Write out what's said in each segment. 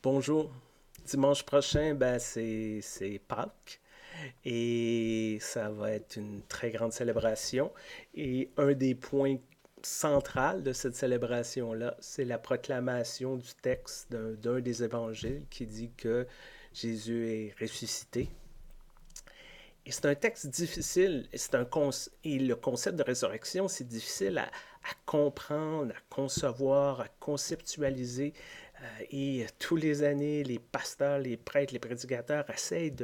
Bonjour. Dimanche prochain, c'est Pâques et ça va être une très grande célébration. Et un des points centraux de cette célébration-là, c'est la proclamation du texte d'un des évangiles qui dit que Jésus est ressuscité. Et c'est un texte difficile, et le concept de résurrection, c'est difficile à comprendre, à concevoir, à conceptualiser. Et tous les années, les pasteurs, les prêtres, les prédicateurs essayent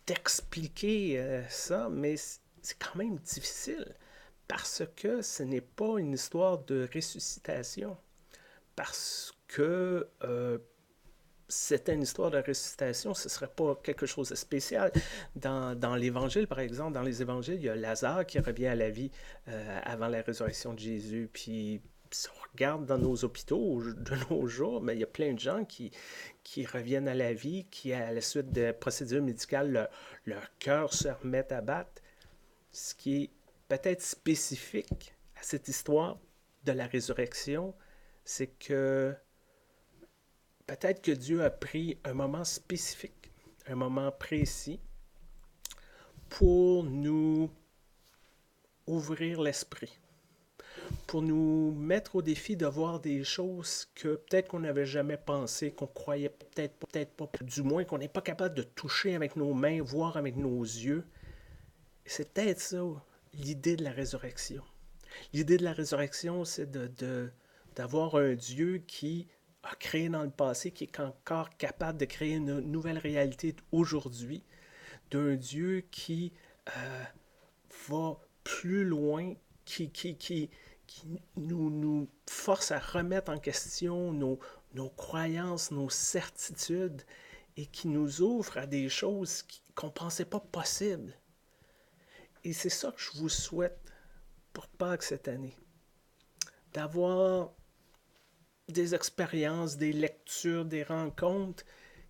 d'expliquer ça, mais c'est quand même difficile parce que ce n'est pas une histoire de ressuscitation. Parce que c'était une histoire de ressuscitation, ce ne serait pas quelque chose de spécial. Dans l'Évangile, par exemple, dans les Évangiles, il y a Lazare qui revient à la vie avant la résurrection de Jésus. Puis, si on regarde dans nos hôpitaux de nos jours, mais il y a plein de gens qui reviennent à la vie, qui, à la suite de procédures médicales, leur cœur se remet à battre. Ce qui est peut-être spécifique à cette histoire de la résurrection, c'est que peut-être que Dieu a pris un moment spécifique, un moment précis, pour nous ouvrir l'esprit, pour nous mettre au défi de voir des choses que peut-être qu'on n'avait jamais pensé, qu'on croyait peut-être pas, du moins qu'on n'est pas capable de toucher avec nos mains, voir avec nos yeux. Et c'est peut-être ça, l'idée de la résurrection. L'idée de la résurrection, c'est d'avoir un Dieu qui a créé dans le passé, qui est encore capable de créer une nouvelle réalité aujourd'hui, d'un Dieu qui va plus loin, qui nous force à remettre en question nos croyances, nos certitudes, et qui nous ouvre à des choses qu'on ne pensait pas possibles. Et c'est ça que je vous souhaite pour Pâques cette année. D'avoir des expériences, des lectures, des rencontres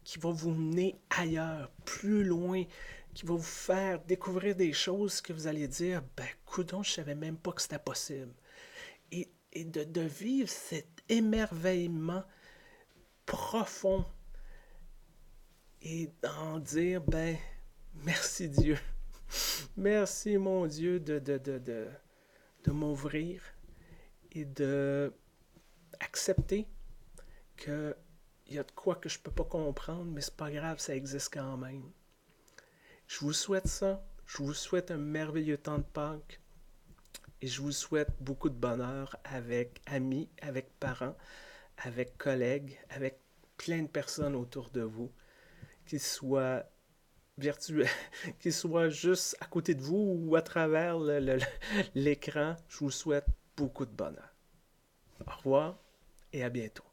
qui vont vous mener ailleurs, plus loin, qui vont vous faire découvrir des choses que vous allez dire, coudonc, je savais même pas que c'était possible. Et de vivre cet émerveillement profond et d'en dire, merci Dieu. Merci mon Dieu de m'ouvrir et de accepter qu'il y a de quoi que je ne peux pas comprendre, mais c'est pas grave, ça existe quand même. Je vous souhaite ça. Je vous souhaite un merveilleux temps de Pâques et je vous souhaite beaucoup de bonheur avec amis, avec parents, avec collègues, avec plein de personnes autour de vous, qu'ils soient virtuels, qu'ils soient juste à côté de vous ou à travers l'écran. Je vous souhaite beaucoup de bonheur. Au revoir et à bientôt.